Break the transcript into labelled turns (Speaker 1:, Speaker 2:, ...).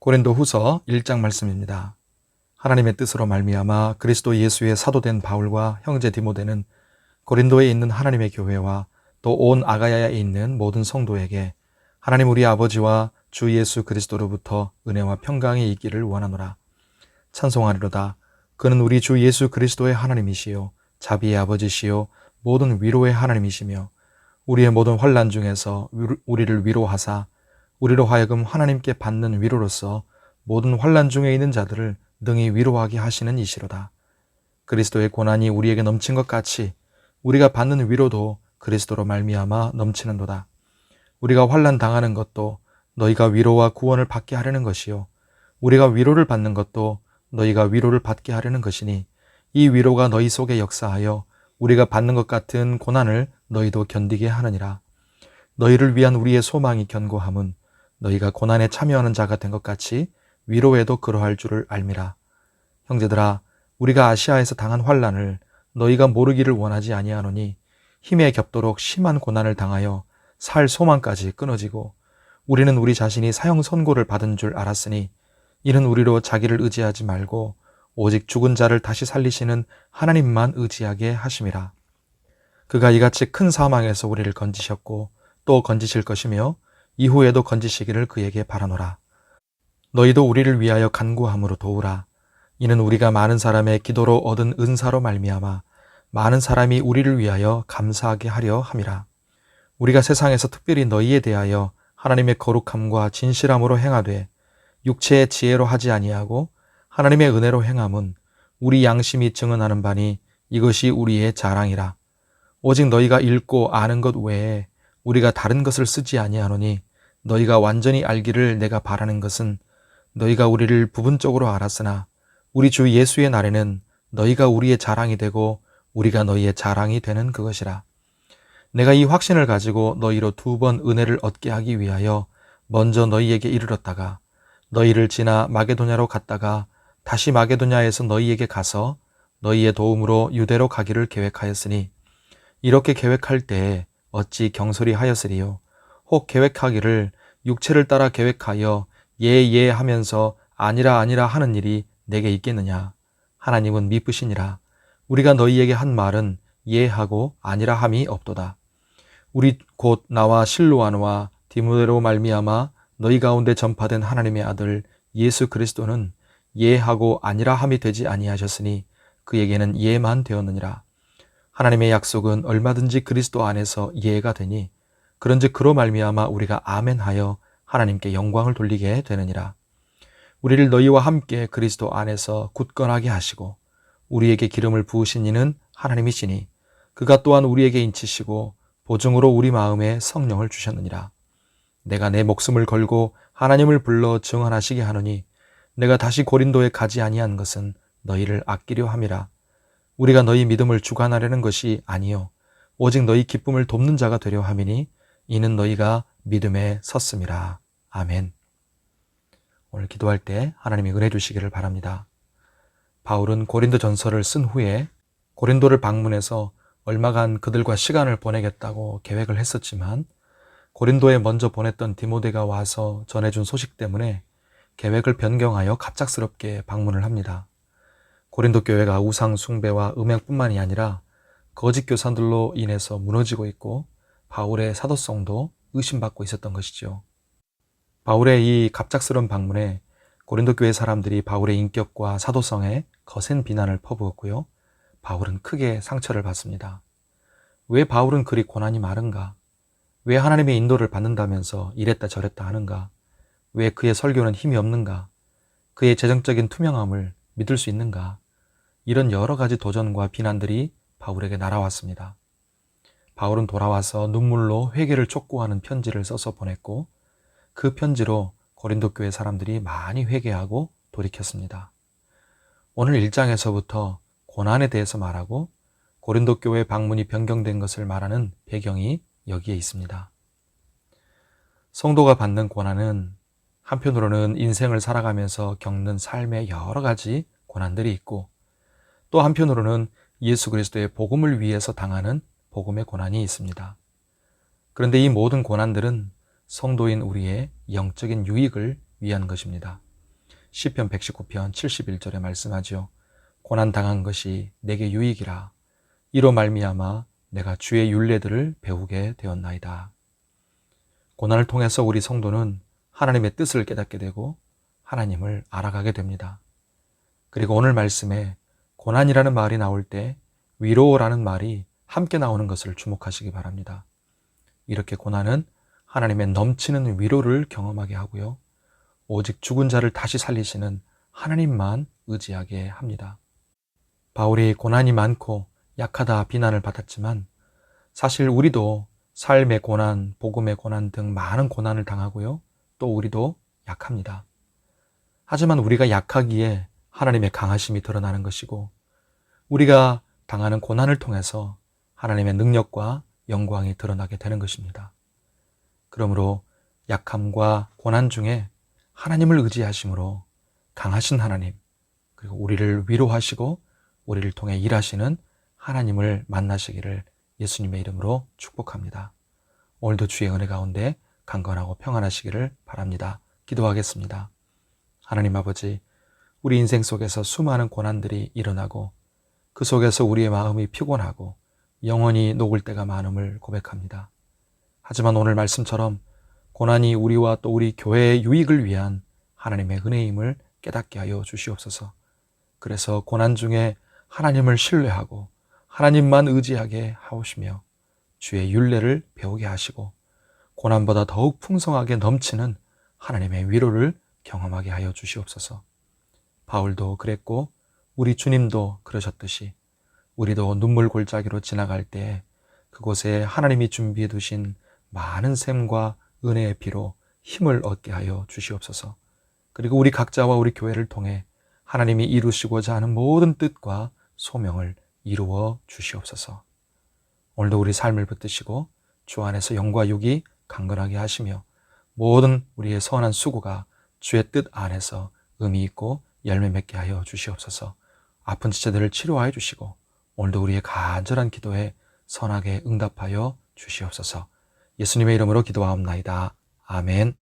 Speaker 1: 고린도후서 1장 말씀입니다. 하나님의 뜻으로 말미암아 그리스도 예수의 사도된 바울과 형제 디모데는 고린도에 있는 하나님의 교회와 또 온 아가야에 있는 모든 성도에게 하나님 우리 아버지와 주 예수 그리스도로부터 은혜와 평강이 있기를 원하노라. 찬송하리로다. 그는 우리 주 예수 그리스도의 하나님이시요 자비의 아버지시요 모든 위로의 하나님이시며 우리의 모든 환난 중에서 우리를 위로하사 우리로 하여금 하나님께 받는 위로로서 모든 환난 중에 있는 자들을 능히 위로하게 하시는 이시로다. 그리스도의 고난이 우리에게 넘친 것 같이 우리가 받는 위로도 그리스도로 말미암아 넘치는도다. 우리가 환난 당하는 것도 너희가 위로와 구원을 받게 하려는 것이요 우리가 위로를 받는 것도 너희가 위로를 받게 하려는 것이니 이 위로가 너희 속에 역사하여 우리가 받는 것 같은 고난을 너희도 견디게 하느니라. 너희를 위한 우리의 소망이 견고함은 너희가 고난에 참여하는 자가 된 것 같이 위로에도 그러할 줄을 알미라. 형제들아, 우리가 아시아에서 당한 환난을 너희가 모르기를 원하지 아니하노니 힘에 겹도록 심한 고난을 당하여 살 소망까지 끊어지고 우리는 우리 자신이 사형 선고를 받은 줄 알았으니 이는 우리로 자기를 의지하지 말고 오직 죽은 자를 다시 살리시는 하나님만 의지하게 하심이라. 그가 이같이 큰 사망에서 우리를 건지셨고 또 건지실 것이며 이후에도 건지시기를 그에게 바라노라. 너희도 우리를 위하여 간구함으로 도우라. 이는 우리가 많은 사람의 기도로 얻은 은사로 말미암아 많은 사람이 우리를 위하여 감사하게 하려 함이라. 우리가 세상에서 특별히 너희에 대하여 하나님의 거룩함과 진실함으로 행하되 육체의 지혜로 하지 아니하고 하나님의 은혜로 행함은 우리 양심이 증언하는 바니 이것이 우리의 자랑이라. 오직 너희가 읽고 아는 것 외에 우리가 다른 것을 쓰지 아니하노니 너희가 완전히 알기를 내가 바라는 것은 너희가 우리를 부분적으로 알았으나 우리 주 예수의 날에는 너희가 우리의 자랑이 되고 우리가 너희의 자랑이 되는 그것이라. 내가 이 확신을 가지고 너희로 2번 은혜를 얻게 하기 위하여 먼저 너희에게 이르렀다가 너희를 지나 마게도냐로 갔다가 다시 마게도냐에서 너희에게 가서 너희의 도움으로 유대로 가기를 계획하였으니 이렇게 계획할 때에 어찌 경솔히 하였으리요. 혹 계획하기를 육체를 따라 계획하여 예 하면서 아니라 하는 일이 내게 있겠느냐. 하나님은 미쁘시니라. 우리가 너희에게 한 말은 예하고 아니라 함이 없도다. 우리 곧 나와 실로아노와 디모데로 말미암아 너희 가운데 전파된 하나님의 아들 예수 그리스도는 예하고 아니라 함이 되지 아니하셨으니 그에게는 예만 되었느니라. 하나님의 약속은 얼마든지 그리스도 안에서 예가 되니 그런즉 그로 말미암아 우리가 아멘하여 하나님께 영광을 돌리게 되느니라. 우리를 너희와 함께 그리스도 안에서 굳건하게 하시고 우리에게 기름을 부으신 이는 하나님이시니 그가 또한 우리에게 인치시고 보증으로 우리 마음에 성령을 주셨느니라. 내가 내 목숨을 걸고 하나님을 불러 증언하시게 하노니 내가 다시 고린도에 가지 아니한 것은 너희를 아끼려 함이라. 우리가 너희 믿음을 주관하려는 것이 아니요 오직 너희 기쁨을 돕는 자가 되려 함이니 이는 너희가 믿음에 섰음이라. 아멘. 오늘 기도할 때 하나님이 은혜 주시기를 바랍니다. 바울은 고린도 전서를 쓴 후에 고린도를 방문해서 얼마간 그들과 시간을 보내겠다고 계획을 했었지만 고린도에 먼저 보냈던 디모데가 와서 전해준 소식 때문에 계획을 변경하여 갑작스럽게 방문을 합니다. 고린도 교회가 우상 숭배와 음행뿐만이 아니라 거짓 교사들로 인해서 무너지고 있고 바울의 사도성도 의심받고 있었던 것이죠. 바울의 이 갑작스러운 방문에 고린도 교회 사람들이 바울의 인격과 사도성에 거센 비난을 퍼부었고요. 바울은 크게 상처를 받습니다. 왜 바울은 그리 고난이 많은가? 왜 하나님의 인도를 받는다면서 이랬다 저랬다 하는가? 왜 그의 설교는 힘이 없는가? 그의 재정적인 투명함을 믿을 수 있는가? 이런 여러 가지 도전과 비난들이 바울에게 날아왔습니다. 바울은 돌아와서 눈물로 회개를 촉구하는 편지를 써서 보냈고 그 편지로 고린도 교회 사람들이 많이 회개하고 돌이켰습니다. 오늘 1장에서부터 고난에 대해서 말하고 고린도 교회 방문이 변경된 것을 말하는 배경이 여기에 있습니다. 성도가 받는 고난은 한편으로는 인생을 살아가면서 겪는 삶의 여러 가지 고난들이 있고 또 한편으로는 예수 그리스도의 복음을 위해서 당하는 복음의 고난이 있습니다. 그런데 이 모든 고난들은 성도인 우리의 영적인 유익을 위한 것입니다. 시편 119편 71절에 말씀하지요. 고난 당한 것이 내게 유익이라. 이로 말미암아 내가 주의 율례들을 배우게 되었나이다. 고난을 통해서 우리 성도는 하나님의 뜻을 깨닫게 되고 하나님을 알아가게 됩니다. 그리고 오늘 말씀에 고난이라는 말이 나올 때 위로라는 말이 함께 나오는 것을 주목하시기 바랍니다. 이렇게 고난은 하나님의 넘치는 위로를 경험하게 하고요. 오직 죽은 자를 다시 살리시는 하나님만 의지하게 합니다. 바울이 고난이 많고 약하다 비난을 받았지만 사실 우리도 삶의 고난, 복음의 고난 등 많은 고난을 당하고요. 또 우리도 약합니다. 하지만 우리가 약하기에 하나님의 강하심이 드러나는 것이고 우리가 당하는 고난을 통해서 하나님의 능력과 영광이 드러나게 되는 것입니다. 그러므로 약함과 고난 중에 하나님을 의지하심으로 강하신 하나님, 그리고 우리를 위로하시고 우리를 통해 일하시는 하나님을 만나시기를 예수님의 이름으로 축복합니다. 오늘도 주의 은혜 가운데 강건하고 평안하시기를 바랍니다. 기도하겠습니다. 하나님 아버지, 우리 인생 속에서 수많은 고난들이 일어나고 그 속에서 우리의 마음이 피곤하고 영혼이 녹을 때가 많음을 고백합니다. 하지만 오늘 말씀처럼 고난이 우리와 또 우리 교회의 유익을 위한 하나님의 은혜임을 깨닫게 하여 주시옵소서. 그래서 고난 중에 하나님을 신뢰하고 하나님만 의지하게 하오시며 주의 율례를 배우게 하시고 고난보다 더욱 풍성하게 넘치는 하나님의 위로를 경험하게 하여 주시옵소서. 바울도 그랬고 우리 주님도 그러셨듯이 우리도 눈물 골짜기로 지나갈 때 그곳에 하나님이 준비해 두신 많은 샘과 은혜의 피로 힘을 얻게 하여 주시옵소서. 그리고 우리 각자와 우리 교회를 통해 하나님이 이루시고자 하는 모든 뜻과 소명을 이루어 주시옵소서. 오늘도 우리 삶을 붙드시고 주 안에서 영과 육이 강건하게 하시며 모든 우리의 선한 수고가 주의 뜻 안에서 의미 있고 열매 맺게 하여 주시옵소서. 아픈 지체들을 치료하여 주시고 오늘도 우리의 간절한 기도에 선하게 응답하여 주시옵소서. 예수님의 이름으로 기도하옵나이다. 아멘.